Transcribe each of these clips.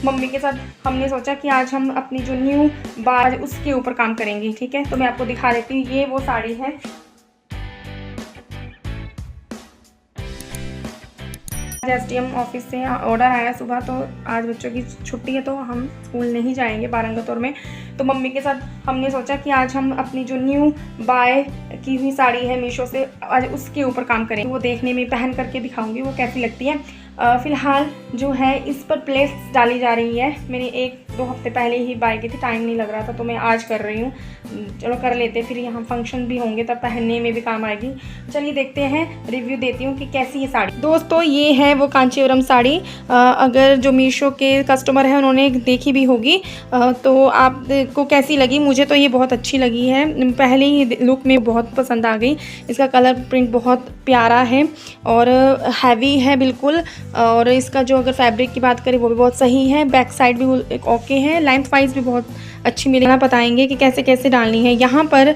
Mummy के साथ हमने सोचा कि आज हम अपनी जो न्यू बार उसके ऊपर काम करेंगे। ठीक है, तो मैं आपको दिखा देती हूँ। ये वो साड़ी है, एसडीएम ऑफिस से ऑर्डर आया सुबह, तो आज बच्चों की छुट्टी है तो हम स्कूल नहीं जाएंगे बारंगतौर में। तो मम्मी के साथ हमने सोचा कि आज हम अपनी जो न्यू बाय की हुई साड़ी है मीशो से, आज उसके ऊपर काम करेंगे। वो देखने में पहन करके दिखाऊंगी वो कैसी लगती है। फ़िलहाल जो है इस पर प्लेट्स डाली जा रही है। मैंने 1-2 हफ्ते पहले ही बाय की थी, टाइम नहीं लग रहा था तो मैं आज कर रही हूँ। चलो कर लेते, फिर यहाँ फंक्शन भी होंगे तब पहनने में भी काम आएगी। चलिए देखते हैं, रिव्यू देती हूँ कि कैसी है साड़ी। दोस्तों ये है वो कांचीवरम साड़ी। अगर जो मीशो के कस्टमर हैं उन्होंने देखी भी होगी तो आपको कैसी लगी? मुझे तो ये बहुत अच्छी लगी है, पहले ही लुक में बहुत पसंद आ गई। इसका कलर प्रिंट बहुत प्यारा है और हैवी है बिल्कुल। और इसका जो अगर फैब्रिक की बात करें वो भी बहुत सही है, बैक साइड भी ओके है, लेंथ वाइज भी बहुत अच्छी मिलेगा। बताएंगे कि कैसे कैसे डालनी है। यहाँ पर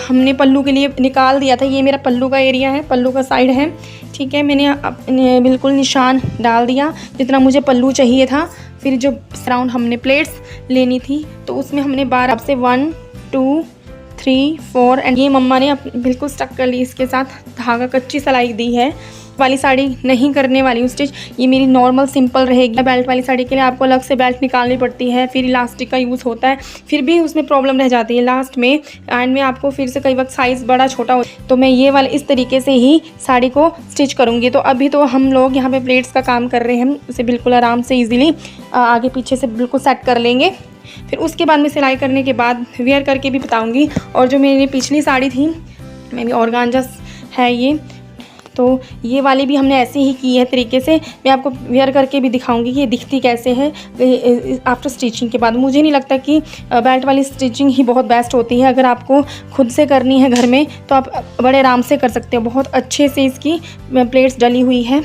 हमने पल्लू के लिए निकाल दिया था, ये मेरा पल्लू का एरिया है, पल्लू का साइड है। ठीक है, मैंने बिल्कुल निशान डाल दिया जितना मुझे पल्लू चाहिए था। फिर जो राउंड हमने प्लेट्स लेनी थी तो उसमें हमने 12 से 1 2 3 4 एंड ये मम्मा ने बिल्कुल स्टक कर ली। इसके साथ धागा कच्ची सिलाई दी है। वाली साड़ी नहीं करने वाली हूँ स्टिच, ये मेरी नॉर्मल सिंपल रहेगी। बेल्ट वाली साड़ी के लिए आपको अलग से बेल्ट निकालनी पड़ती है, फिर इलास्टिक का यूज़ होता है, फिर भी उसमें प्रॉब्लम रह जाती है लास्ट में, एंड में आपको फिर से कई वक्त साइज़ बड़ा छोटा हो। तो मैं ये वाले इस तरीके से ही साड़ी को स्टिच करूँगी। तो अभी तो हम लोग यहाँ पर प्लेट्स का काम कर रहे हैं, उसे बिल्कुल आराम से ईज़िली आगे पीछे से बिल्कुल सेट कर लेंगे। फिर उसके बाद में सिलाई करने के बाद वेयर करके भी बताऊँगी। और जो मेरी पिछली साड़ी थी, मेरी ऑर्गांजा है ये, तो ये वाली भी हमने ऐसे ही की है तरीके से। मैं आपको वेयर करके भी दिखाऊंगी कि ये दिखती कैसे है आफ्टर स्टिचिंग के बाद। मुझे नहीं लगता कि बेल्ट वाली स्टिचिंग ही बहुत बेस्ट होती है। अगर आपको खुद से करनी है घर में तो आप बड़े आराम से कर सकते हो। बहुत अच्छे से इसकी प्लेट्स डली हुई है।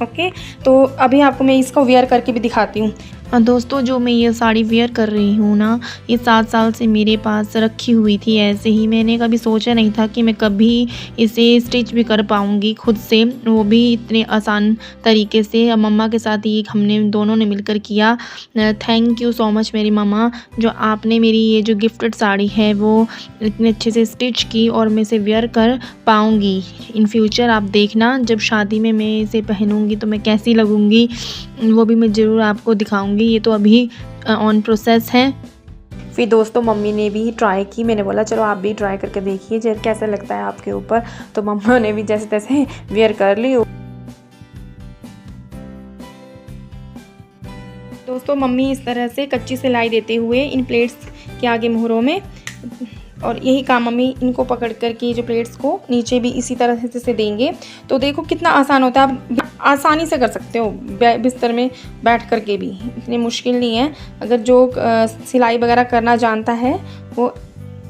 ओके, तो अभी आपको मैं इसको वेयर करके भी दिखाती हूँ। दोस्तों जो मैं ये साड़ी वेयर कर रही हूँ ना, ये 7 साल से मेरे पास रखी हुई थी ऐसे ही। मैंने कभी सोचा नहीं था कि मैं कभी इसे स्टिच भी कर पाऊँगी खुद से, वो भी इतने आसान तरीके से। मम्मा के साथ ही हमने दोनों ने मिलकर किया। थैंक यू सो मच मेरी मम्मा, जो आपने मेरी ये जो गिफ्टेड साड़ी है वो इतने अच्छे से स्टिच की और मैं इसे वेयर कर पाऊँगी। इन फ्यूचर आप देखना जब शादी में मैं इसे पहनूँगी तो मैं कैसी लगूँगी, वो भी मैं ज़रूर आपको दिखाऊँगी। ये तो अभी ऑन प्रोसेस है। फिर दोस्तों मम्मी ने भी ट्राई की, मैंने बोला चलो आप भी ट्राई करके देखिए जैसे कैसा लगता है आपके ऊपर। तो मम्मा ने भी जैसे तैसे वेयर कर ली। दोस्तों मम्मी इस तरह से कच्ची सिलाई देते हुए इन प्लेट्स के आगे मोहरों में, और यही काम मम्मी इनको पकड़ कर के जो प्लेट्स को नीचे भी इसी तरह से देंगे। तो देखो कितना आसान होता है, आप आसानी से कर सकते हो बिस्तर में बैठ कर के भी, इतनी मुश्किल नहीं है। अगर जो सिलाई वगैरह करना जानता है वो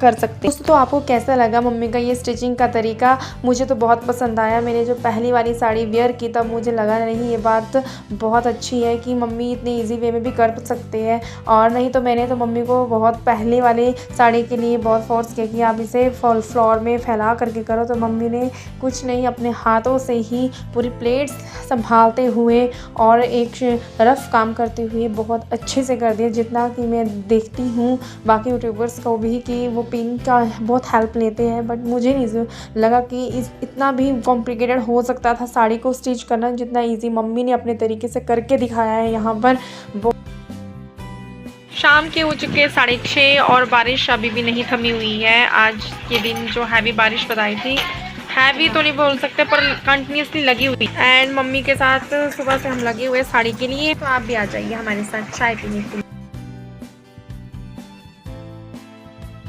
कर सकते हैं। तो आपको कैसा लगा मम्मी का ये स्टिचिंग का तरीका? मुझे तो बहुत पसंद आया। मैंने जो पहली वाली साड़ी वेयर की तब मुझे लगा नहीं, ये बात बहुत अच्छी है कि मम्मी इतने इजी वे में भी कर सकते हैं। और नहीं तो मैंने तो मम्मी को बहुत पहले वाले साड़ी के लिए बहुत फोर्स किया कि आप इसे फ्लोर में फैला करके करो, तो मम्मी ने कुछ नहीं, अपने हाथों से ही पूरी प्लेट्स संभालते हुए और एक रफ काम करते हुए बहुत अच्छे से कर दिया। जितना कि मैं देखती हूँ बाकी यूट्यूबर्स को भी कि वो पिन का बहुत हेल्प लेते हैं, बट मुझे नहीं लगा कि इतना भी कॉम्प्लिकेटेड हो सकता था साड़ी को स्टिच करना, जितना इजी मम्मी ने अपने तरीके से करके दिखाया है यहाँ पर। शाम के हो चुके 6:30 और बारिश अभी भी नहीं थमी हुई है। आज के दिन जो हैवी बारिश बताई थी, हैवी तो नहीं बोल सकते पर कंटिन्यूसली लगी हुई। एंड मम्मी के साथ सुबह से हम लगे हुए साड़ी के लिए। तो आप भी आ जाइए हमारे साथ चाय पीने के लिए।